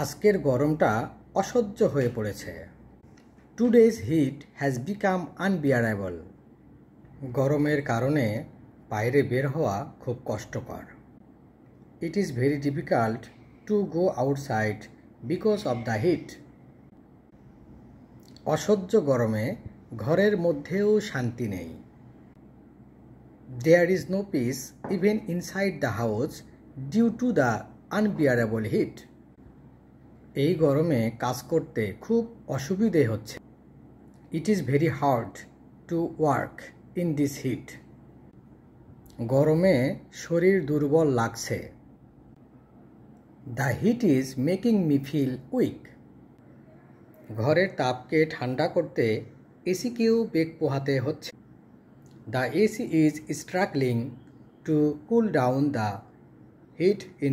আজকের গরমটা অসহ্য হয়ে পড়েছে। Today's heat has become unbearable. গরমের কারণে বাইরে বের হওয়া খুব কষ্টকর। It is very difficult to go outside because of the heat. অসহ্য গরমে ঘরের মধ্যেও শান্তি নেই। There is no peace even inside the house due to the unbearable heat. এই গরমে কাজ করতে খুব অসুবিধে হচ্ছে। It is very hard to work in this heat. গরমে শরীর দুর্বল লাগছে। The heat is making me feel weak. ঘরের তাপকে ঠান্ডা করতে এসিকেও বেগ পোহাতে হচ্ছে। The AC is struggling to cool down the heat in